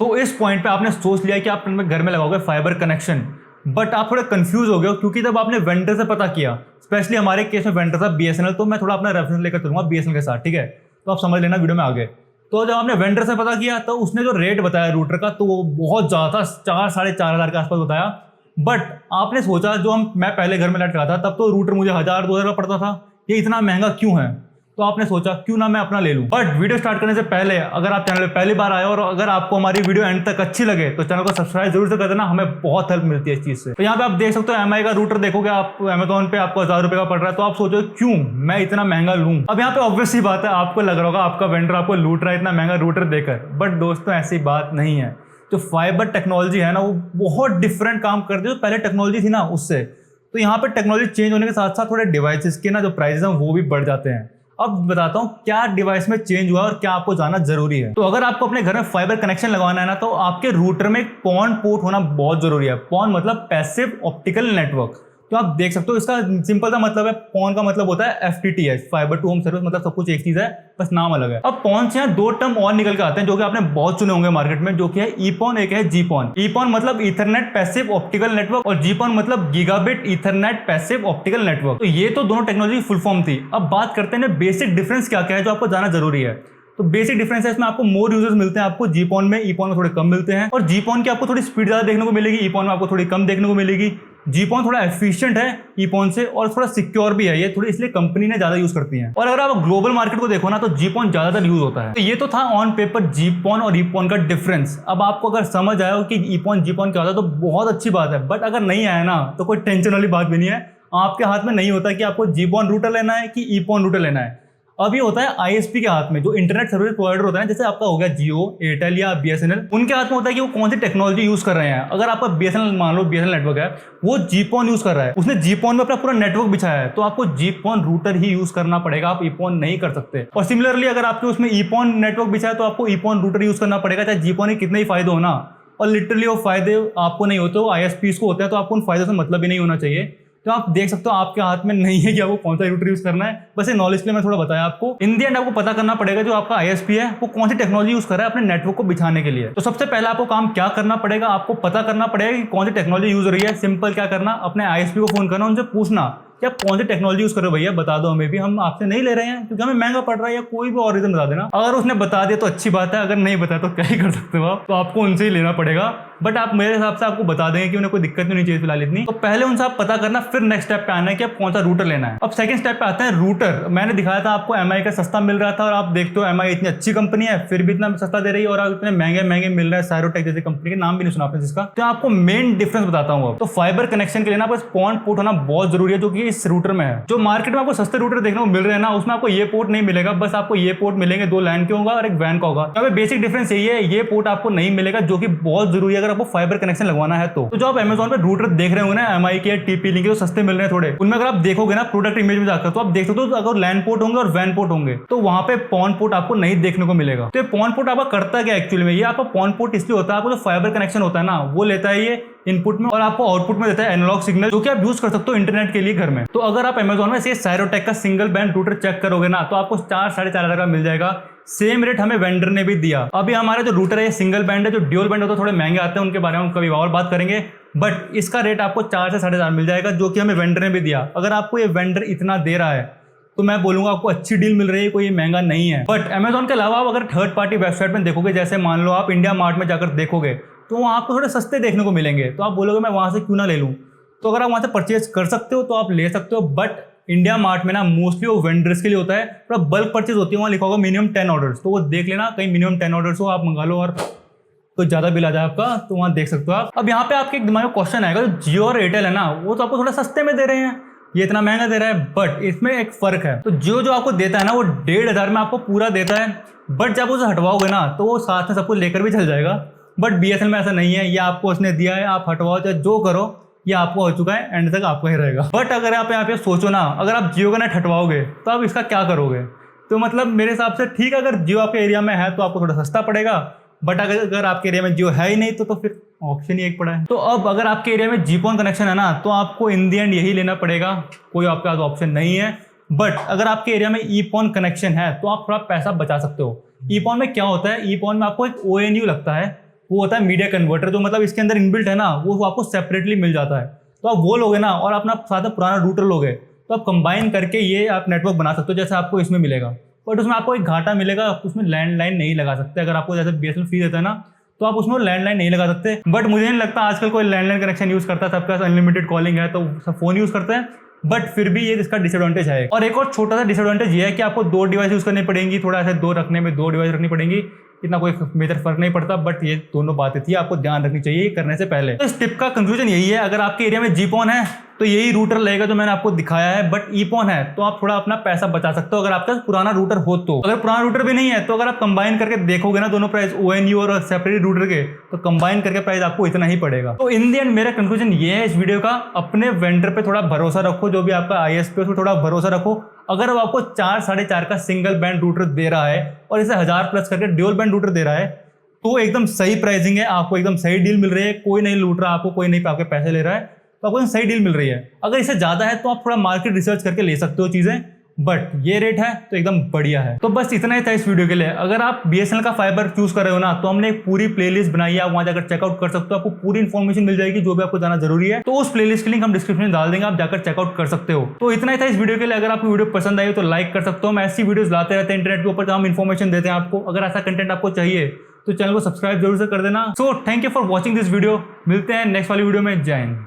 तो इस पॉइंट पे आपने सोच लिया कि आप घर में लगाओगे फाइबर कनेक्शन, बट आप थोड़े कंफ्यूज हो गए हो क्योंकि जब आपने वेंडर से पता किया, स्पेशली हमारे केस में वेंडर था बीएसएनएल, तो मैं थोड़ा अपना रेफरेंस लेकर चलूंगा बीएसएनएल के साथ, ठीक है, तो आप समझ लेना वीडियो में आगे। तो जब आपने वेंडर से पता किया तो उसने जो रेट बताया रूटर का, तो वो बहुत ज़्यादा था, 4-4.5 हज़ार के आसपास बताया। बट आपने सोचा, मैं पहले घर में लट रहा था तब तो रूटर मुझे 1,000-2,000 का पड़ता था, ये इतना महंगा क्यों है? तो आपने सोचा क्यों ना मैं अपना ले लूं। बट वीडियो स्टार्ट करने से पहले अगर आप चैनल पे पहली बार आए और अगर आपको हमारी वीडियो एंड तक अच्छी लगे तो चैनल को सब्सक्राइब जरूर से कर देना, हमें बहुत हेल्प मिलती है इस चीज से। तो यहाँ पे आप देख सकते हो एमआई का रूटर देखोगे आप अमेजोन पे आपको 1,000 रुपए का पड़ रहा है, तो आप सोचो क्यों मैं इतना महंगा लूं। अब यहाँ पे ऑब्वियस सी बात है, आपको लग रहा होगा आपका वेंडर आपको लूट रहा है इतना महंगा रूटर देकर, बट दोस्तों ऐसी बात नहीं है। जो फाइबर टेक्नोलॉजी है ना, वो बहुत डिफरेंट काम करती है जो पहले टेक्नोलॉजी थी ना उससे। तो यहाँ पे टेक्नोलॉजी चेंज होने के साथ साथ थोड़े डिवाइसेस के ना जो प्राइसेस हैं वो भी बढ़ जाते हैं। अब बताता हूँ क्या डिवाइस में चेंज हुआ और क्या आपको जानना जरूरी है। तो अगर आपको अपने घर में फाइबर कनेक्शन लगवाना है ना, तो आपके रूटर में पॉन पोर्ट होना बहुत जरूरी है। पॉन मतलब पैसिव ऑप्टिकल नेटवर्क। तो आप देख सकते हो इसका सिंपल सा मतलब है, पॉन का मतलब होता है FTTH, fibre to home service, मतलब सब कुछ एक चीज है, बस नाम अलग है। अब पॉन से यहाँ दो टर्म और निकल के आते हैं जो कि आपने बहुत सुने होंगे मार्केट में, जो कि है ईपॉन, एक है जीपॉन। ईपॉन मतलब ईथरनेट पैसिव ऑप्टिकल नेटवर्क और जीपॉन मतलब gigabit Ethernet passive optical network. तो ये तो दोनों टेक्नोलॉजी फुल फॉर्म थी। अब बात करते हैं बेसिक डिफरेंस क्या क्या है जो आपको जानना जरूरी है। तो बेसिक डिफरेंस है इसमें आपको मोर यूजर्स मिलते हैं आपको जीपॉन में, ईपॉन में थोड़े कम मिलते हैं। और जीपॉन की आपको थोड़ी स्पीड ज्यादा देखने को मिलेगी, ईपॉन में आपको थोड़ी कम देखने को मिलेगी। जीपॉन थोड़ा एफिशिएंट है ईपॉन से और थोड़ा सिक्योर भी है ये, थोड़ी इसलिए कंपनी ने ज्यादा यूज करती है। और अगर आप ग्लोबल मार्केट को देखो ना तो जीपॉन ज्यादातर यूज होता है। तो ये तो था ऑन पेपर जीपॉन और ईपॉन का डिफरेंस। अब आपको अगर समझ आया हो कि ईपॉन जीपॉन क्या होता है तो बहुत अच्छी बात है, बट अगर नहीं आया ना तो कोई टेंशन वाली बात भी नहीं है। आपके हाथ में नहीं होता कि आपको जीपॉन रूटर लेना है कि ईपॉन रूटर लेना है। अब ये होता है आईएसपी के हाथ में, जो इंटरनेट सर्विस प्रोवाइडर होता है, जैसे आपका हो गया जियो, एयरटेल या बीएसएनएल, उनके हाथ में होता है कि वो कौन सी टेक्नोलॉजी यूज कर रहे हैं। अगर आपका बीएसएनएल, मान लो बीएसएनएल नेटवर्क है, वो जीपॉन यूज कर रहा है, उसने जीपॉन में अपना पूरा नेटवर्क बिछाया है, तो आपको जीपॉन रूटर ही यूज करना पड़ेगा, आप ईपॉन नहीं कर सकते। और सिमिलरली अगर आपके उसमें ईपॉन नेटवर्क बिछाया है तो आपको ईपॉन रूटर यूज करना पड़ेगा, चाहे जीपॉन के कितने ही फायदे हो ना। और लिटरली वो फायदे आपको नहीं होते, वो आईएसपीज को होते हैं, तो आपको उन फायदों से मतलब ही नहीं होना चाहिए। तो आप देख सकते हो आपके हाथ में नहीं है कि आपको कौन सा रूटर यूज करना है, बस ये नॉलेज के लिए मैं थोड़ा बताया आपको। इन दी एंड आपको पता करना पड़ेगा जो आपका आईएसपी है वो कौन सी टेक्नोलॉजी यूज कर रहा है अपने नेटवर्क को बिछाने के लिए। तो सबसे पहले आपको काम क्या करना पड़ेगा, आपको पता करना पड़ेगा कि कौन सी टेक्नोलॉजी यूज हो रही है। सिंपल क्या करना, अपने आईएसपी को फोन करना, उनसे पूछना कि आप कौन सी टेक्नोलॉजी यूज कर रहे हो भैया, बता दो हमें भी, हम आपसे नहीं ले रहे हैं क्योंकि हमें महंगा पड़ रहा है, या कोई भी और रीजन बता देना। अगर उसने बता दिया तो अच्छी बात है, अगर नहीं बताया तो क्या ही कर सकते हो आप, तो आपको उनसे ही लेना पड़ेगा। बट आप मेरे हिसाब से आपको बता देंगे कि उन्हें कोई दिक्कत नहीं चाहिए फिलहाल इतनी। तो पहले उनसे आप पता करना, फिर नेक्स्ट स्टेप पे आना है कि आप कौन सा रूटर लेना है। अब सेकंड स्टेप पे आते हैं रूटर। मैंने दिखाया था आपको एमआई का सस्ता मिल रहा था, और आप देखते हो एमआई इतनी अच्छी कंपनी है फिर भी इतना सस्ता दे रही है, और आप इतने महंगे महंगे मिल रहा है। साइरोटेक जैसी कंपनी के नाम भी नहीं सुना आपने जिसका। तो आपको मेन डिफरेंस बताता हूँ। अब तो फाइबर कनेक्शन के लिए ना आपको पॉन पोर्ट होना बहुत जरूरी है, जो कि इस रूटर में है। जो मार्केट में आपको सस्ते रूटर देखने को मिल रहे हैं ना, उसमें आपको ये पोर्ट नहीं मिलेगा, बस आपको ये पोर्ट मिलेंगे, 2 लैन के होगा और एक वैन का होगा। तो बेसिक डिफरेंस यही है, ये पोर्ट आपको नहीं मिलेगा, जो कि बहुत जरूरी है अगर आपको फाइबर कनेक्शन लगवाना है। तो जो आप अमेजोन पे रूटर देख रहे होंगे ना एमआई के, टीपी लिंक के, जो सस्ते मिल रहे हैं थोड़े, उनमें अगर आप देखोगे ना प्रोडक्ट इमेज में जाकर, तो आप देख सकते हो अगर लैन पोर्ट होंगे और वैन पोर्ट होंगे तो वहां पे पॉन पोर्ट आपको नहीं देखने को मिलेगा। तो ये पॉन पोर्ट आपका करता क्या एक्चुअली में, ये आपका पॉन पोर्ट इसलिए होता है, आपको जो फाइबर कनेक्शन होता है ना वो लेता है ये इनपुट में, और आपको आउटपुट में देता है एनालॉग सिग्नल, जो कि आप यूज कर सकते हो इंटरनेट के लिए घर में। तो अगर आप अमेजोन में से साइरोटेक का सिंगल बैंड रूटर चेक करोगे ना, तो आपको 4-4.5 का मिल जाएगा। सेम रेट हमें वेंडर ने भी दिया। अभी हमारा जो रूटर है ये सिंगल बैंड है, जो ड्यूल बैंड होता है थोड़े महंगे आते हैं, उनके बारे में हम कभी और बात करेंगे। बट इसका रेट आपको 4 से 4.5 मिल जाएगा, जो कि हमें वेंडर ने भी दिया। अगर आपको ये वेंडर इतना दे रहा है तो मैं बोलूंगा आपको अच्छी डील मिल रही है, कोई महंगा नहीं है। बट अमेजोन के अलावा आप अगर थर्ड पार्टी वेबसाइट में देखोगे, जैसे मान लो आप इंडिया मार्ट में जाकर देखोगे, तो वहाँ आपको थोड़े सस्ते देखने को मिलेंगे। तो आप बोलोगे मैं वहाँ से क्यों ना ले लूँ, तो अगर आप वहाँ से परचेज कर सकते हो तो आप ले सकते हो। बट इंडिया मार्ट में ना मोस्टली वो वेंडर्स के लिए होता है, थोड़ा बल्क परचेज होती है, वहाँ लिखा होगा मिनिमम 10 ऑर्डर्स, तो वो देख लेना कहीं मिनिमम 10 ऑर्डर्स हो, आप मंगा लो और कुछ ज़्यादा बिल आ जाए आपका, तो वहाँ देख सकते हो आप। अब यहाँ पे आपके एक दिमाग में क्वेश्चन आएगा, जो जियो और एयरटेल है ना वो तो आपको थोड़ा सस्ते में दे रहे हैं, ये इतना महंगा दे रहा है, बट इसमें एक फर्क है। तो जियो जो आपको देता है ना वो 1,500 में आपको पूरा देता है, बट जब उसे हटवाओगे ना तो वो साथ में सब कुछ लेकर भी चल जाएगा। बट बीएसएनएल में ऐसा नहीं है, ये आपको उसने दिया है, आप हटवाओ चाहे जो करो, ये आपको हो चुका है, एंड तक आपको ही रहेगा। बट अगर आप यहाँ पे सोचो ना, अगर आप जियो का नेट हटवाओगे तो आप इसका क्या करोगे, तो मतलब मेरे हिसाब से ठीक है, अगर जियो आपके एरिया में है तो आपको थोड़ा सस्ता पड़ेगा, बट अगर आपके एरिया में जियो है ही नहीं तो फिर ऑप्शन ही एक पड़ा है। तो अब अगर आपके एरिया में जीपॉन कनेक्शन है ना, तो आपको इन दी एंड यही लेना पड़ेगा, कोई आपके पास ऑप्शन नहीं है। बट अगर आपके एरिया में ईपॉन कनेक्शन है तो आप थोड़ा पैसा बचा सकते हो। ईपॉन में क्या होता है, ईपॉन में आपको एक ONU लगता है, वो होता है मीडिया कन्वर्टर, जो मतलब इसके अंदर इनबिल्ट है ना, वो आपको सेपरेटली मिल जाता है। तो आप वो लोगे ना और अपना साथ में पुराना रूटर लोगे तो आप कंबाइन करके ये आप नेटवर्क बना सकते हो जैसे आपको इसमें मिलेगा। बट उसमें आपको एक घाटा मिलेगा, आप उसमें लैंडलाइन नहीं लगा सकते। अगर आपको जैसे BSNL फ्री देता है ना, तो आप उसमें लैंडलाइन नहीं लगा सकते। बट मुझे नहीं लगता आजकल कोई लैंडलाइन कनेक्शन यूज़ करता है, सबके पास अनलिमिटेड कॉलिंग है तो सब फ़ोन यूज़ करते हैं। बट फिर भी ये इसका डिसएडवांटेज है। और एक और छोटा सा डिसएडवांटेज ये है कि आपको 2 डिवाइस यूज़ करनी पड़ेंगी, थोड़ा ऐसे 2 रखने में 2 डिवाइस रखनी पड़ेंगी, इतना कोई मेजर फर्क नहीं पड़ता। बट ये दोनों बातें थी, आपको ध्यान रखनी चाहिए करने से पहले। तो इस टिप का कंक्लूजन यही है, अगर आपके एरिया में GPON है तो यही रूटर लगेगा जो मैंने आपको दिखाया है। बट EPON है तो आप थोड़ा अपना पैसा बचा सकते हो अगर आपके पास पुराना रूटर हो तो। अगर पुराना रूटर भी नहीं है तो अगर आप कंबाइन करके देखोगे ना दोनों प्राइस, ONU और सेपरेट रूटर के, तो कंबाइन करके प्राइस आपको इतना ही पड़ेगा। तो इन दी एंड मेरा कंक्लूजन ये है इस वीडियो का, अपने वेंडर पे थोड़ा भरोसा रखो, जो भी आपका ISP उसमें थोड़ा भरोसा रखो। अगर वो आपको 4 साढ़े 4 का सिंगल बैंड रूटर दे रहा है और इसे 1000 प्लस करके ड्यूल बैंड रूटर दे रहा है, तो एकदम सही प्राइसिंग है, आपको एकदम सही डील मिल रही है, कोई नहीं लूट रहा आपको, कोई नहीं आपके पैसे ले रहा है, तो आपको सही डील मिल रही है। अगर इससे ज्यादा है तो आप थोड़ा मार्केट रिसर्च करके ले सकते हो चीजें, बट ये रेट है तो एकदम बढ़िया है। तो बस इतना ही था इस वीडियो के लिए। अगर आप BSNL का फाइबर चूज कर रहे हो ना, तो हमने एक पूरी प्लेलिस्ट बनाई है, आप वहां जाकर चेकआउट कर सकते हो, आपको पूरी इन्फॉर्मेशन मिल जाएगी जो भी आपको जाना जरूरी है। तो उस प्लेलिस्ट की लिंक हम डिस्क्रिप्शन में डाल देंगे, आप जाकर चेकआउट कर सकते हो। तो इतना ही था इस वीडियो के लिए। अगर आपको वीडियो पसंद आई तो लाइक कर सकते हो, हम ऐसी वीडियोस लाते रहते हैं इंटरनेट के ऊपर, हम इन्फॉर्मेशन देते हैं आपको। अगर ऐसा कंटेंट आपको चाहिए तो चैनल को सब्सक्राइब जरूर से कर देना। So thank you for watching this video, मिलते हैं नेक्स्ट वाली वीडियो में। जय हिंद।